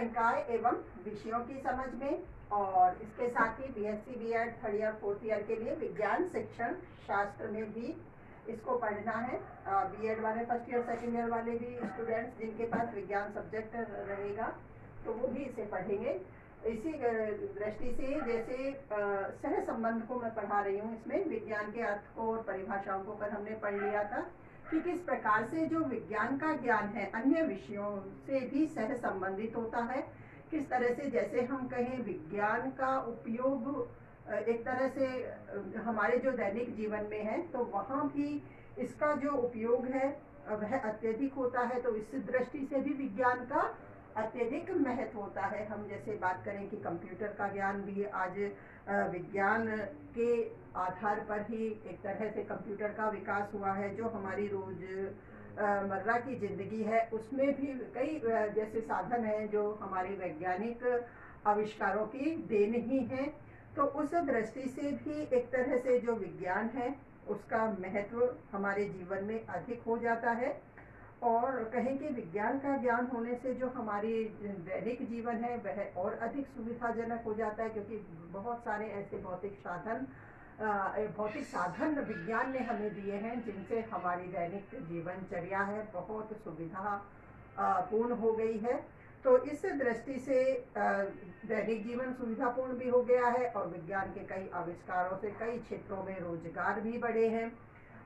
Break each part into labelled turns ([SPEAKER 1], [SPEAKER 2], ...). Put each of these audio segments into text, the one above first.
[SPEAKER 1] संकाय एवं विषयों की समझ में, और इसके साथ ही BSc BEd third year fourth year के लिए विज्ञान शिक्षण शास्त्र में भी इसको पढ़ना है। बीएड वाले फर्स्ट ईयर सेकंड ईयर वाले भी स्टूडेंट्स जिनके पास विज्ञान सब्जेक्ट रहेगा तो वो भी इसे पढ़ेंगे। इसी दृष्टि से जैसे सह संबंध को मैं पढ़ा रही हूँ, इसमें विज्ञान के अर्थ को और परिभाषाओं को पर हमने पढ़ लिया था कि किस प्रकार से जो विज्ञान का ज्ञान है अन्य विषयों से भी सह संबंधित होता है। किस तरह से जैसे हम कहें विज्ञान का उपयोग एक तरह से हमारे जो दैनिक जीवन में है तो वहाँ भी इसका जो उपयोग है वह अत्यधिक होता है, तो इस दृष्टि से भी विज्ञान का अत्यधिक महत्व होता है। हम जैसे बात करें कि कंप्यूटर का ज्ञान भी आज विज्ञान के आधार पर ही एक तरह से कंप्यूटर का विकास हुआ है। जो हमारी रोज मर्रा की जिंदगी है उसमें भी कई जैसे साधन हैं जो हमारे वैज्ञानिक आविष्कारों की देन ही है। तो उस दृष्टि से भी एक तरह से जो विज्ञान है उसका महत्व हमारे जीवन में अधिक हो जाता है। और कहें कि विज्ञान का ज्ञान होने से जो हमारी दैनिक जीवन है वह और अधिक सुविधाजनक हो जाता है, क्योंकि बहुत सारे ऐसे भौतिक साधन विज्ञान ने हमें दिए हैं जिनसे हमारी दैनिक जीवनचर्या है बहुत सुविधा पूर्ण हो गई है। तो इस दृष्टि से दैनिक जीवन सुविधापूर्ण भी हो गया है और विज्ञान के कई आविष्कारों से कई क्षेत्रों में रोजगार भी बढ़े हैं।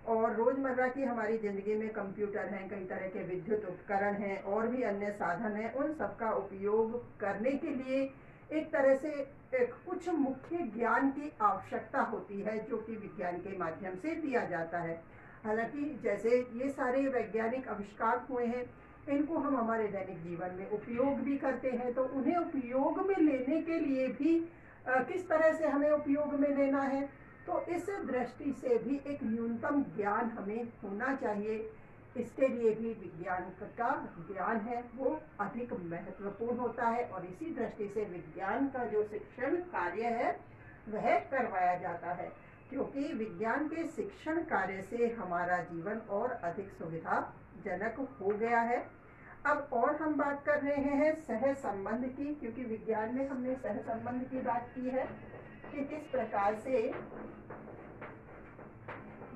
[SPEAKER 1] और रोजमर्रा की हमारी जिंदगी में कंप्यूटर हैं, कई तरह के विद्युत उपकरण हैं और भी अन्य साधन हैं, उन सबका उपयोग करने के लिए एक तरह से कुछ मुख्य ज्ञान की आवश्यकता होती है जो कि विज्ञान के माध्यम से दिया जाता है। हालांकि जैसे ये सारे वैज्ञानिक आविष्कार हुए हैं इनको हम हमारे दैनिक जीवन में उपयोग भी करते हैं, तो उन्हें उपयोग में लेने के लिए भी किस तरह से हमें उपयोग में लेना है, तो इस दृष्टि से भी एक न्यूनतम ज्ञान हमें होना चाहिए। इसके लिए भी विज्ञान का ज्ञान है वो अधिक महत्वपूर्ण होता है और इसी दृष्टि से विज्ञान का जो शिक्षण कार्य है वह करवाया जाता है, क्योंकि विज्ञान के शिक्षण कार्य से हमारा जीवन और अधिक सुविधाजनक हो गया है। अब और हम बात कर रहे हैं सह संबंध की, क्योंकि विज्ञान में हमने सह संबंध की बात की है कि किस प्रकार से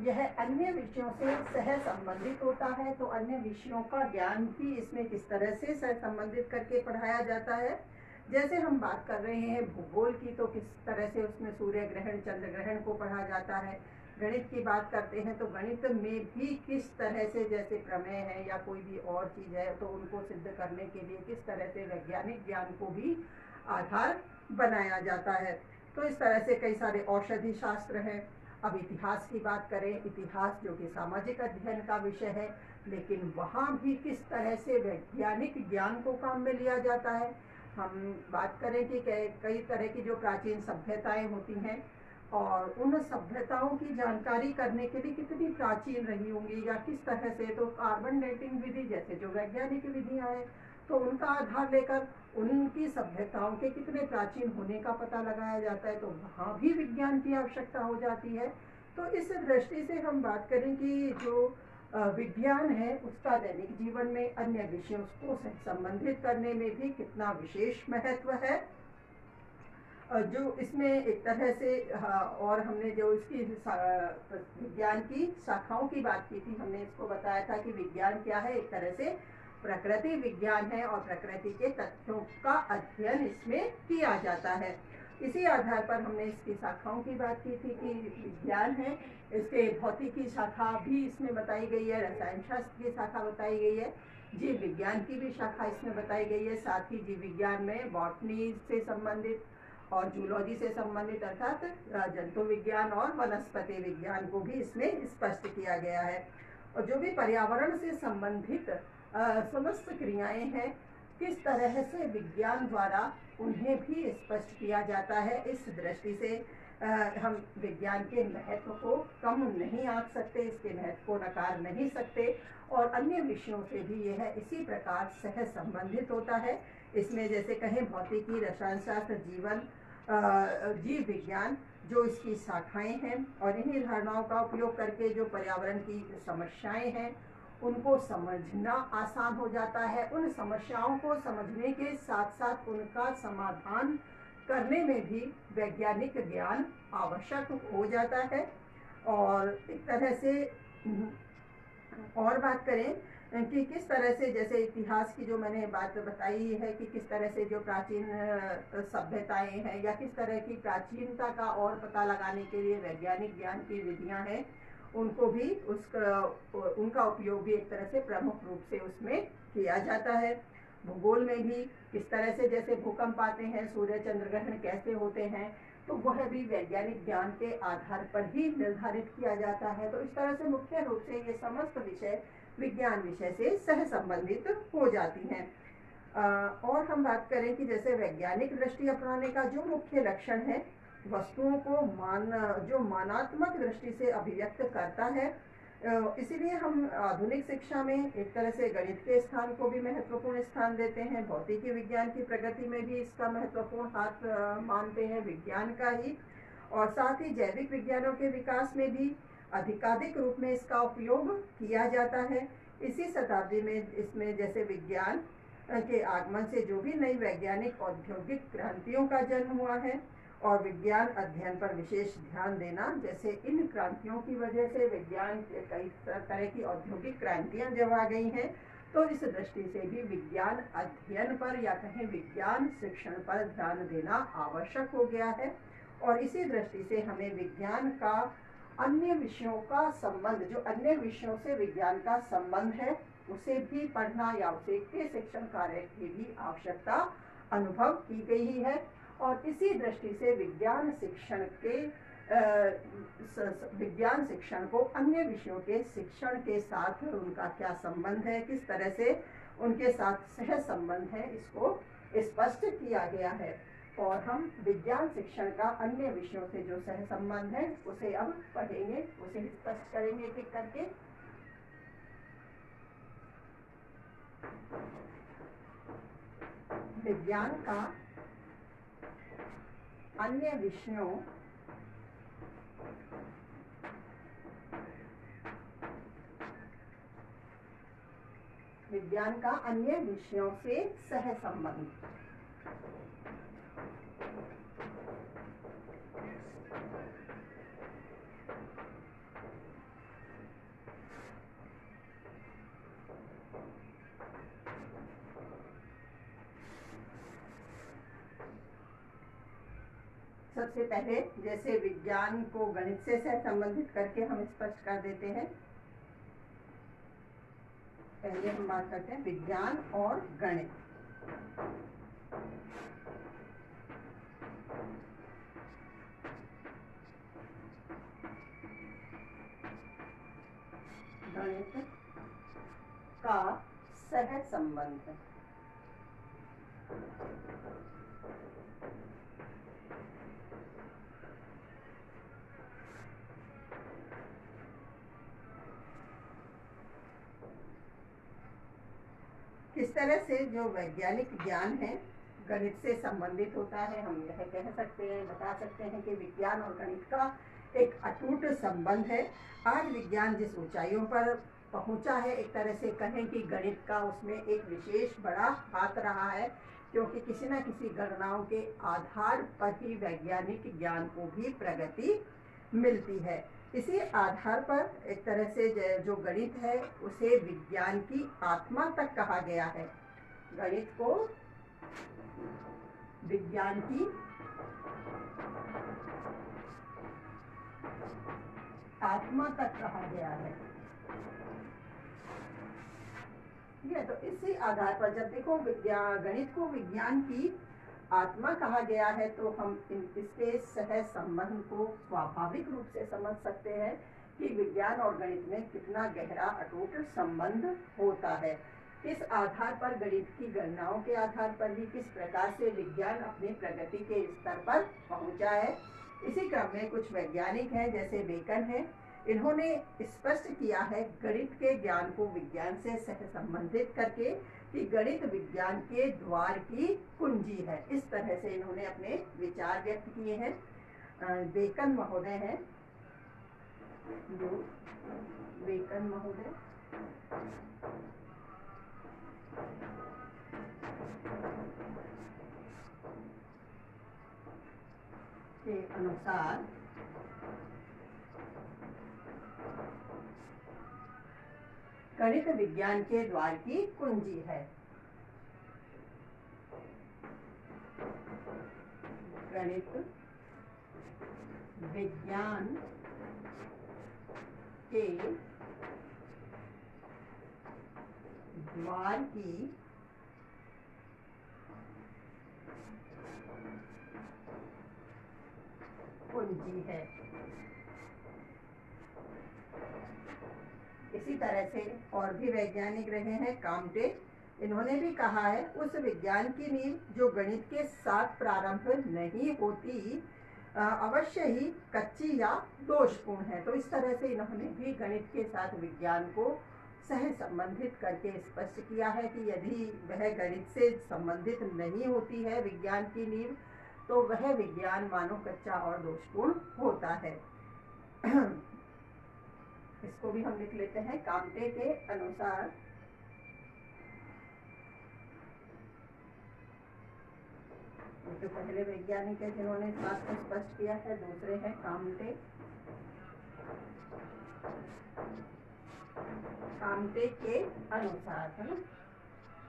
[SPEAKER 1] यह अन्य विषयों से सह संबंधित होता है, तो अन्य विषयों का ज्ञान भी इसमें किस तरह से सह संबंधित करके पढ़ाया जाता है। जैसे हम बात कर रहे हैं भूगोल की, तो किस तरह से उसमें सूर्य ग्रहण चंद्र ग्रहण को पढ़ा जाता है। गणित की बात करते हैं तो गणित में भी किस तरह से जैसे प्रमेय है या कोई भी और चीज़ है तो उनको सिद्ध करने के लिए किस तरह से वैज्ञानिक ज्ञान को भी आधार बनाया जाता है। तो इस तरह से कई सारे औषधि शास्त्र हैं। अब इतिहास की बात करें, इतिहास जो कि सामाजिक अध्ययन का विषय है, लेकिन वहाँ भी किस तरह से वैज्ञानिक ज्ञान को काम में लिया जाता है। हम बात करें कि कई तरह की जो प्राचीन सभ्यताएं होती हैं और उन सभ्यताओं की जानकारी करने के लिए कितनी प्राचीन रही होंगी या किस तरह से, तो कार्बन डेटिंग विधि जैसे जो वैज्ञानिक विधियाँ हैं तो उनका आधार लेकर उनकी सभ्यताओं के कितने प्राचीन होने का पता लगाया जाता है, तो वहाँ भी विज्ञान की आवश्यकता हो जाती है। तो इस दृष्टि से हम बात करें कि जो विज्ञान है उसका दैनिक जीवन में अन्य विषयों को संबंधित करने में भी कितना विशेष महत्व है। जो इसमें एक तरह से और हमने जो इसकी विज्ञान की शाखाओं की बात की थी, हमने इसको बताया था कि विज्ञान क्या है, एक तरह से प्रकृति विज्ञान है और प्रकृति के तथ्यों का अध्ययन इसमें किया जाता है। इसी आधार पर हमने इसकी शाखाओं की बात की थी कि विज्ञान है, इसके भौतिकी शाखा भी इसमें बताई गई है, रसायन शास्त्र की शाखा बताई गई है, जीव विज्ञान की भी शाखा इसमें बताई गई है। साथ ही जीव विज्ञान में बॉटनी से संबंधित और जूलॉजी से संबंधित अर्थात जंतु विज्ञान और वनस्पति विज्ञान को भी इसमें स्पष्ट किया गया है। और जो भी पर्यावरण से संबंधित समस्त क्रियाएं हैं किस तरह से विज्ञान द्वारा उन्हें भी स्पष्ट किया जाता है। इस दृष्टि से हम विज्ञान के महत्व को कम नहीं आंक सकते, इसके महत्व को नकार नहीं सकते और अन्य विषयों से भी यह इसी प्रकार सह संबंधित होता है। इसमें जैसे कहें भौतिकी, रसायन शास्त्र, जीव विज्ञान जो इसकी शाखाएं हैं और इन्हीं धारणाओं का उपयोग करके जो पर्यावरण की समस्याएं हैं उनको समझना आसान हो जाता है। उन समस्याओं को समझने के साथ साथ उनका समाधान करने में भी वैज्ञानिक ज्ञान आवश्यक हो जाता है। और एक तरह से और बात करें कि किस तरह से, जैसे इतिहास की जो मैंने बात बताई है कि किस तरह से जो प्राचीन सभ्यताएं हैं या किस तरह की प्राचीनता का और पता लगाने के लिए वैज्ञानिक ज्ञान की विधियां हैं, उनको भी उनका उपयोग भी एक तरह से प्रमुख रूप से उसमें किया जाता है। भूगोल में भी किस तरह से, जैसे भूकंप आते हैं, सूर्य चंद्र ग्रहण कैसे होते हैं, तो वह भी वैज्ञानिक ज्ञान के आधार पर ही निर्धारित किया जाता है। तो इस तरह से मुख्य रूप से ये समस्त विषय विज्ञान विषय से सह संबंधित हो जाती हैं। और हम बात करें कि जैसे वैज्ञानिक दृष्टि अपनाने का जो मुख्य लक्षण है, वस्तुओं को जो मानात्मक दृष्टि से अभिव्यक्त करता है। इसीलिए हम आधुनिक शिक्षा में एक तरह से गणित के स्थान को भी महत्वपूर्ण स्थान देते हैं। भौतिकी विज्ञान की प्रगति में भी इसका महत्वपूर्ण हाथ मानते हैं विज्ञान का ही। और साथ ही जैविक विज्ञानों के विकास में भी अधिकाधिक रूप में इसका उपयोग किया जाता है। इसी शताब्दी में इसमें जैसे विज्ञान के आगमन से जो भी नई वैज्ञानिक औद्योगिक क्रांतियों का जन्म हुआ है और विज्ञान अध्ययन पर विशेष ध्यान देना, जैसे इन क्रांतियों की वजह से विज्ञान के कई तरह की औद्योगिक क्रांतियां जब आ गई हैं, तो इस दृष्टि से भी विज्ञान अध्ययन पर या कहें विज्ञान शिक्षण पर ध्यान देना आवश्यक हो गया है। और इसी दृष्टि से हमें विज्ञान का अन्य विषयों का संबंध, जो अन्य विषयों से विज्ञान का संबंध है, उसे भी पढ़ना या उसे के शिक्षण कार्य की भी आवश्यकता अनुभव की गई है। और इसी दृष्टि से विज्ञान शिक्षण को अन्य विषयों के शिक्षण के साथ उनका क्या संबंध है, किस तरह से उनके साथ सह संबंध है, इसको स्पष्ट किया गया है। और हम विज्ञान शिक्षण का अन्य विषयों से जो सह संबंध है उसे अब पढ़ेंगे, उसे स्पष्ट करेंगे एक एक करके। विज्ञान का अन्य विषयों से सह संबंध। सबसे पहले जैसे विज्ञान को गणित से सह संबंधित करके हम स्पष्ट कर देते हैं। पहले हम बात करते हैं विज्ञान और गणित। गणित का सह संबंध। किस तरह से जो वैज्ञानिक ज्ञान है गणित से संबंधित होता है, हम यह कह सकते हैं, बता सकते हैं कि विज्ञान और गणित का एक अटूट संबंध है। आज विज्ञान जिस ऊंचाइयों पर पहुंचा है, एक तरह से कहें कि गणित का उसमें एक विशेष बड़ा हाथ रहा है, क्योंकि किसी न किसी गणनाओं के आधार पर ही वैज्ञानिक ज्ञान को भी प्रगति मिलती है। इसी आधार पर एक तरह से जो गणित है उसे विज्ञान की आत्मा तक कहा गया है। गणित को विज्ञान की आत्मा तक कहा गया है। ठीक है, तो इसी आधार पर जब देखो गणित को विज्ञान की आत्मा कहा गया है, तो हम इसके सह संबंध को स्वाभाविक रूप से समझ सकते हैं कि विज्ञान और गणित में कितना गहरा अटूट संबंध होता है। इस आधार पर गणित की गणनाओं के आधार पर ही किस प्रकार से विज्ञान अपनी प्रगति के स्तर पर पहुंचा है। इसी क्रम में कुछ वैज्ञानिक हैं जैसे बेकन है, इन्होंने स्पष्ट किया है गणित के ज्ञान को विज्ञान से सह संबंधित करके कि गणित विज्ञान के द्वार की कुंजी है। इस तरह से इन्होंने अपने विचार व्यक्त किए हैं। बेकन महोदय हैं, जो बेकन महोदय के अनुसार गणित विज्ञान के द्वार की कुंजी है। गणित विज्ञान के द्वार की कुंजी है। इसी तरह से और भी वैज्ञानिक रहे हैं काम्टे। इन्होंने भी कहा है उस विज्ञान की नींव जो गणित के साथ प्रारंभ नहीं होती अवश्य ही कच्ची या दोषपूर्ण है। तो इस तरह से इन्होंने भी गणित के साथ विज्ञान को सह संबंधित करके स्पष्ट किया है कि यदि वह गणित से संबंधित नहीं होती है विज्ञान की नींव, तो वह विज्ञान मानो कच्चा और दोषपूर्ण होता है। इसको भी हम लिख लेते हैं। काम्टे के अनुसार तो पहले वैज्ञानिक है जिन्होंने इस बात को स्पष्ट किया है, दूसरे हैं काम्टे। काम्टे के अनुसार है ना,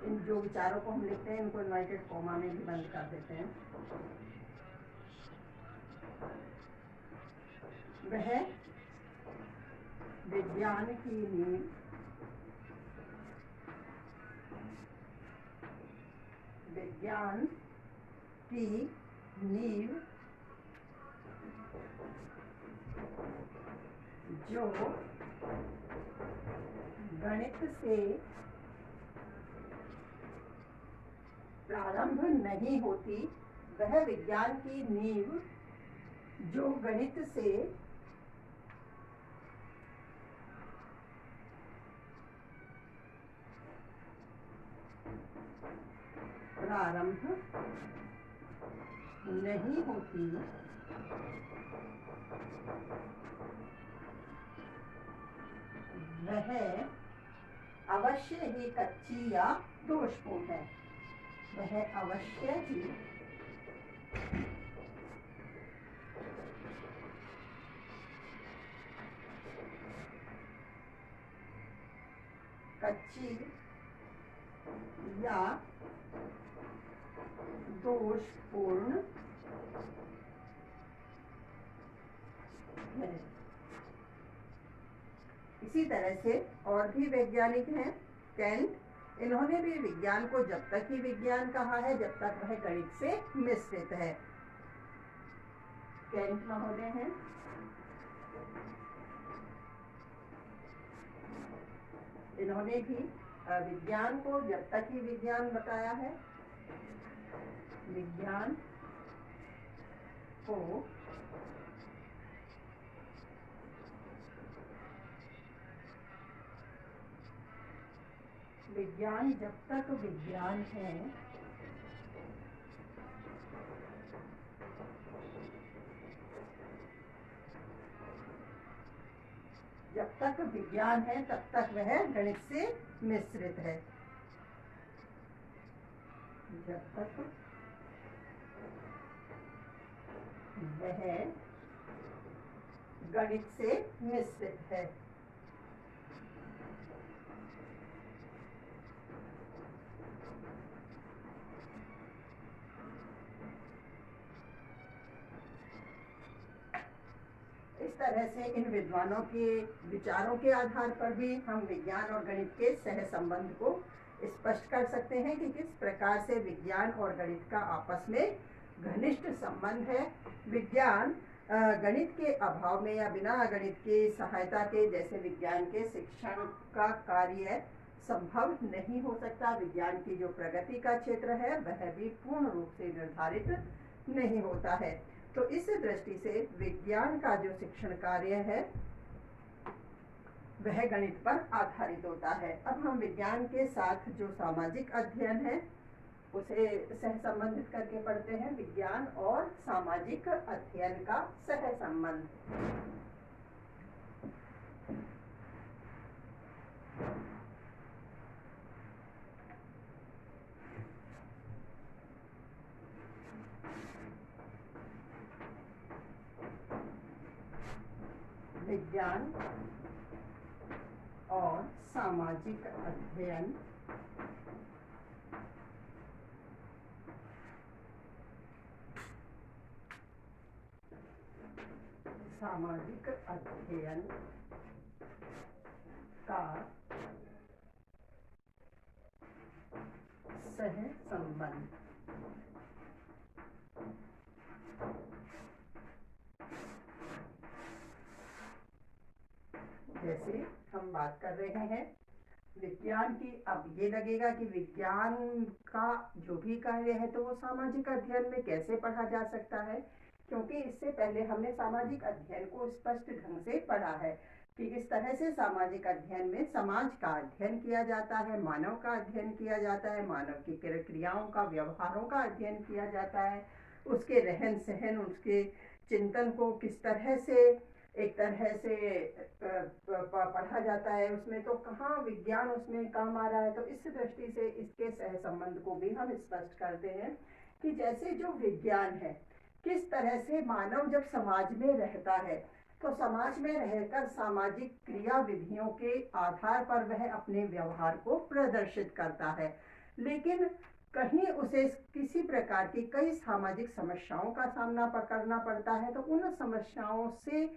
[SPEAKER 1] इन जो विचारों को हम लिखते हैं इनको इन्वर्टेड कॉमा में भी बंद कर देते हैं। वह विज्ञान की नींव जो गणित से प्रारंभ नहीं होती, वह विज्ञान की नींव जो गणित से प्रारंभ नहीं होती वह अवश्य ही कच्ची या दोषपूर्ण है। वह अवश्य ही कच्ची या दोषपूर्ण है। इसी तरह से और भी वैज्ञानिक हैं। केंट, इन्होंने भी विज्ञान को जब तक ही विज्ञान कहा है जब तक वह गणित से मिश्रित है। केंट महोदय हैं। इन्होंने भी विज्ञान को जब तक ही विज्ञान बताया है, विज्ञान को विज्ञान जब तक विज्ञान है जब तक विज्ञान है तब तक वह गणित से मिश्रित है। जब तक वह गणित से मिश्रित है। इस तरह से इन विद्वानों के विचारों के आधार पर भी हम विज्ञान और गणित के सह संबंध को स्पष्ट कर सकते हैं कि किस प्रकार से विज्ञान और गणित का आपस में घनिष्ठ संबंध है। विज्ञान गणित के अभाव में या बिना गणित की सहायता के जैसे विज्ञान के शिक्षण का कार्य संभव नहीं हो सकता। विज्ञान की जो प्रगति का क्षेत्र है वह भी पूर्ण रूप से निर्धारित नहीं होता है। तो इस दृष्टि से विज्ञान का जो शिक्षण कार्य है वह गणित पर आधारित होता है। अब हम विज्ञान के साथ जो सामाजिक अध्ययन है उसे सह संबंधित करके पढ़ते हैं। विज्ञान और सामाजिक अध्ययन का सह संबंध। विज्ञान और सामाजिक अध्ययन का सह संबंध। जैसे हम बात कर रहे हैं विज्ञान की, अब ये लगेगा कि विज्ञान का जो भी कार्य है तो वो सामाजिक अध्ययन में कैसे पढ़ा जा सकता है, क्योंकि इससे पहले हमने सामाजिक अध्ययन को स्पष्ट ढंग से पढ़ा है कि इस तरह से सामाजिक अध्ययन में समाज का अध्ययन किया जाता है, मानव का अध्ययन किया जाता है, मानव की क्रियाओं का, व्यवहारों का अध्ययन किया जाता है, उसके रहन सहन, उसके चिंतन को किस तरह से एक तरह से पढ़ा जाता है, उसमें तो कहाँ विज्ञान उसमें काम आ रहा है। तो इस दृष्टि से इसके सह संबंध को भी हम स्पष्ट करते हैं कि जैसे जो विज्ञान है, किस तरह से मानव जब समाज में रहता है तो समाज में रहकर सामाजिक क्रिया विधियों के आधार पर वह अपने व्यवहार को प्रदर्शित करता है, लेकिन कहीं उसे किसी प्रकार की कई सामाजिक समस्याओं का सामना करना पड़ता है, तो उन समस्याओं से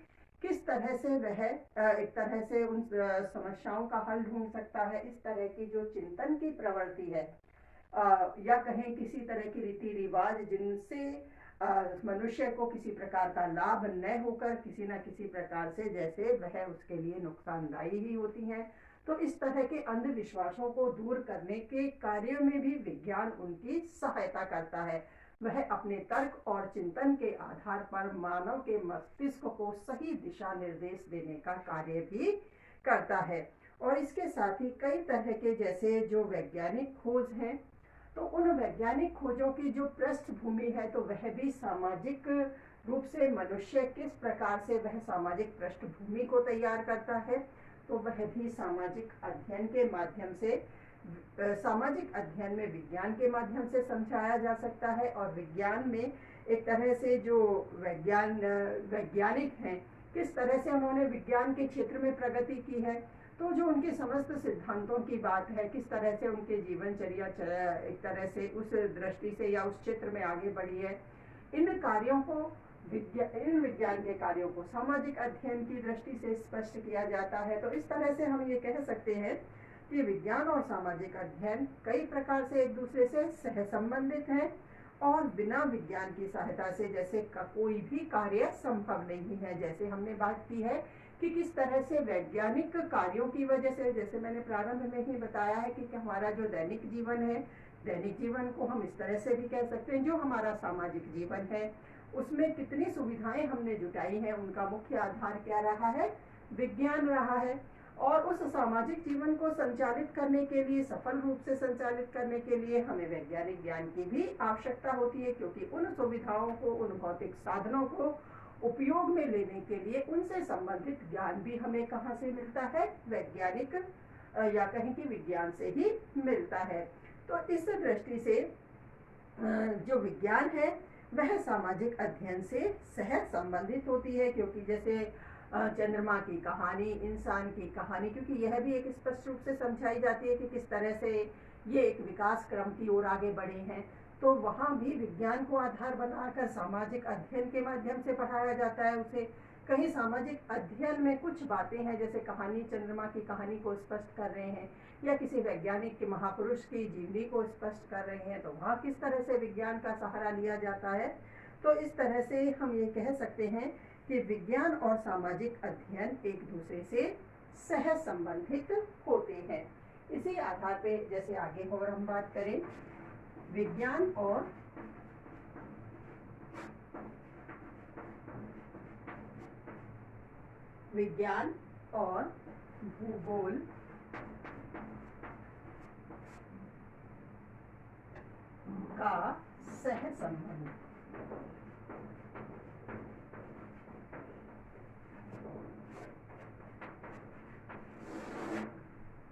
[SPEAKER 1] किस तरह से वह एक तरह से उन समस्याओं का हल ढूंढ सकता है। इस तरह की जो चिंतन की प्रवृत्ति है या कहें किसी तरह की रीति रिवाज जिनसे मनुष्य को किसी प्रकार का लाभ न होकर किसी न किसी प्रकार से जैसे वह उसके लिए नुकसानदायी ही होती हैं, तो इस तरह के अंधविश्वासों को दूर करने के कार्य में भी विज्ञान उनकी सहायता करता है। वह अपने तर्क और चिंतन के आधार पर मानव के मस्तिष्क को सही दिशा निर्देश देने का कार्य भी करता है। और इसके साथ ही कई तरह के जैसे जो वैज्ञानिक खोज हैं, तो उन वैज्ञानिक खोजों की जो पृष्ठभूमि है तो वह भी सामाजिक रूप से मनुष्य किस प्रकार से वह सामाजिक पृष्ठभूमि को तैयार करता है, तो वह भी सामाजिक अध्ययन के माध्यम से, सामाजिक अध्ययन में विज्ञान के माध्यम से समझाया जा सकता है। और विज्ञान में एक तरह से जो वैज्ञानिक हैं, किस तरह से उन्होंने विज्ञान के क्षेत्र में प्रगति की है, तो जो उनके समस्त सिद्धांतों की बात है, किस तरह से उनके जीवनचर्या एक तरह से उस दृष्टि से या उस क्षेत्र में आगे बढ़ी है, इन कार्यों को इन विज्ञान के कार्यों को सामाजिक अध्ययन की दृष्टि से स्पष्ट किया जाता है। तो इस तरह से हम ये कह सकते हैं कि विज्ञान और सामाजिक अध्ययन कई प्रकार से एक दूसरे से सह संबंधित हैं और बिना विज्ञान की सहायता से जैसे कोई भी कार्य संभव नहीं है। जैसे हमने बात की है कि किस तरह से वैज्ञानिक कार्यों की वजह से, जैसे मैंने प्रारंभ में ही बताया है कि हमारा जो दैनिक जीवन है, दैनिक जीवन को हम इस तरह से भी कह सकते हैं जो हमारा सामाजिक जीवन है, उसमें कितनी सुविधाएं हमने जुटाई हैं, उनका मुख्य आधार क्या रहा है, विज्ञान रहा है। और उस सामाजिक जीवन को संचालित करने के लिए, सफल रूप से संचालित करने के लिए हमें वैज्ञानिक ज्ञान की भी आवश्यकता होती है, क्योंकि उन सुविधाओं को, उन भौतिक साधनों को उपयोग में लेने के लिए उनसे संबंधित ज्ञान भी हमें कहाँ से मिलता है, वैज्ञानिक या कहें कि विज्ञान से ही मिलता है। तो इस दृष्टि से जो विज्ञान है वह सामाजिक अध्ययन से सह संबंधित होती है, क्योंकि जैसे चंद्रमा की कहानी, इंसान की कहानी, क्योंकि यह भी एक स्पष्ट रूप से समझाई जाती है कि किस तरह से ये एक विकास क्रम की ओर आगे बढ़े हैं, तो वहाँ भी विज्ञान को आधार बनाकर सामाजिक अध्ययन के माध्यम से पढ़ाया जाता है उसे। कहीं सामाजिक अध्ययन में कुछ बातें हैं, जैसे कहानी, चंद्रमा की कहानी को स्पष्ट कर रहे हैं या किसी वैज्ञानिक के, महापुरुष की जीवनी को स्पष्ट कर रहे हैं, तो वहाँ किस तरह से विज्ञान का सहारा लिया जाता है। तो इस तरह से हम ये कह सकते हैं कि विज्ञान और सामाजिक अध्ययन एक दूसरे से सह संबंधित होते हैं। इसी आधार पे जैसे आगे और हम बात करें विज्ञान और भूगोल का सह संबंध।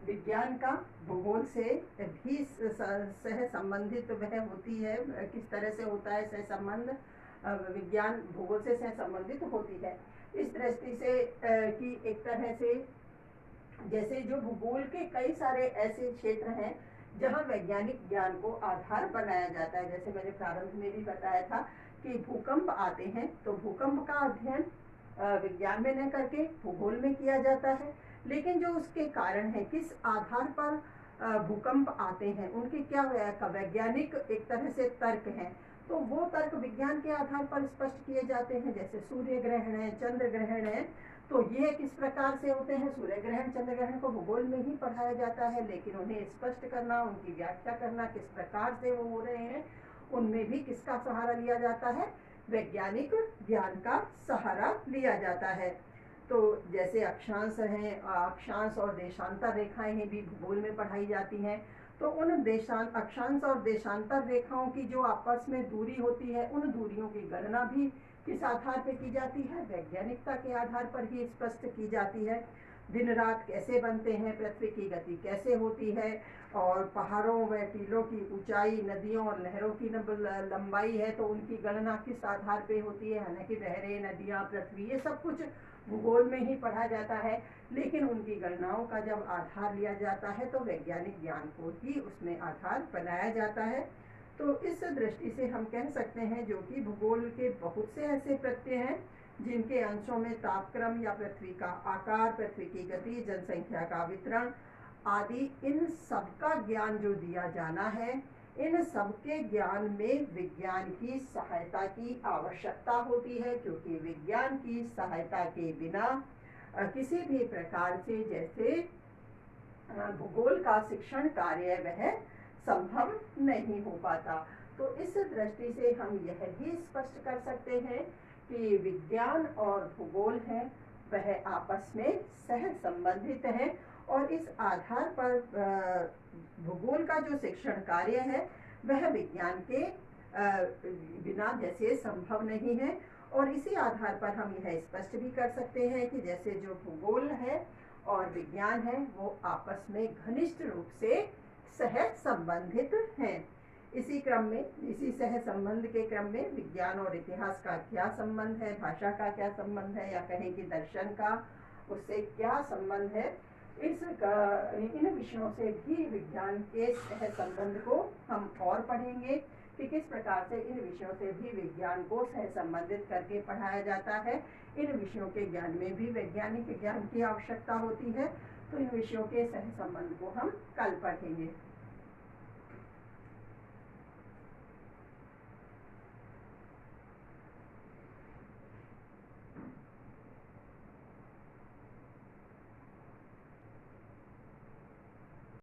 [SPEAKER 1] विज्ञान का भूगोल से भी सह संबंधित वह होती है, किस तरह से होता है सह संबंध, विज्ञान भूगोल से सह संबंधित होती है। इस दृष्टि से कि एक तरह से जैसे जो भूगोल के कई सारे ऐसे क्षेत्र हैं जहाँ वैज्ञानिक ज्ञान को आधार बनाया जाता है। जैसे मैंने प्रारंभ में भी बताया था कि भूकंप आते हैं तो भूकंप का अध्ययन विज्ञान में न करके भूगोल में किया जाता है, लेकिन जो उसके कारण है, किस आधार पर भूकंप आते हैं, उनके क्या वैज्ञानिक एक तरह से तर्क हैं, तो वो तर्क विज्ञान के आधार पर स्पष्ट किए जाते हैं। जैसे सूर्य ग्रहण है, चंद्र ग्रहण है, तो ये किस प्रकार से होते हैं। सूर्य ग्रहण चंद्र ग्रहण को भूगोल में ही पढ़ाया जाता है, लेकिन उन्हें स्पष्ट करना, उनकी व्याख्या करना, किस प्रकार से वो हो रहे हैं, उनमें भी किसका सहारा लिया जाता है, वैज्ञानिक ज्ञान का सहारा लिया जाता है। तो जैसे अक्षांश हैं, अक्षांश और देशांतर रेखाएं हैं भी भूगोल में पढ़ाई जाती हैं। तो उन अक्षांश और देशांतर रेखाओं की जो आपस में दूरी होती है, उन दूरियों की गणना भी किस आधार पर की जाती है, वैज्ञानिकता के आधार पर ही स्पष्ट की जाती है। दिन रात कैसे बनते हैं, पृथ्वी की गति कैसे होती है, और पहाड़ों व टीलों की ऊंचाई, नदियों और नहरों की लंबाई है, तो उनकी गणना किस आधार पे होती है। हालांकि नहरें, नदियाँ, पृथ्वी, ये सब कुछ भूगोल में ही पढ़ा जाता है, लेकिन उनकी गणनाओं का जब आधार लिया जाता है तो वैज्ञानिक ज्ञान को ही उसमें आधार बनाया जाता है। तो इस दृष्टि से हम कह सकते हैं जो कि भूगोल के बहुत से ऐसे प्रत्यय हैं जिनके अंशों में तापक्रम या पृथ्वी का आकार, पृथ्वी की गति, जनसंख्या का वितरण आदि, इन सब का ज्ञान जो दिया जाना है, इन सब के ज्ञान में विज्ञान की सहायता की आवश्यकता होती है, क्योंकि विज्ञान की सहायता के बिना किसी भी प्रकार से जैसे भूगोल का शिक्षण कार्य वह संभव नहीं हो पाता। तो इस दृष्टि से हम यह भी स्पष्ट कर सकते हैं कि विज्ञान और भूगोल है वह आपस में सह संबंधित हैं, और इस आधार पर भूगोल का जो शिक्षण कार्य है वह विज्ञान के बिना जैसे संभव नहीं है। और इसी आधार पर हम यह स्पष्ट भी कर सकते हैं कि जैसे जो भूगोल है और विज्ञान है वो आपस में घनिष्ठ रूप से सह संबंधित हैं। इसी क्रम में, इसी सह संबंध के क्रम में विज्ञान और इतिहास का क्या संबंध है, भाषा का क्या संबंध है, या कहें कि दर्शन का उससे क्या संबंध है, इन विषयों से भी विज्ञान के सह संबंध को हम और पढ़ेंगे कि किस प्रकार से इन विषयों से भी विज्ञान को सह संबंधित करके पढ़ाया जाता है। इन विषयों के ज्ञान में भी वैज्ञानिक ज्ञान की आवश्यकता होती है। तो इन विषयों के सह संबंध को हम कल पढ़ेंगे।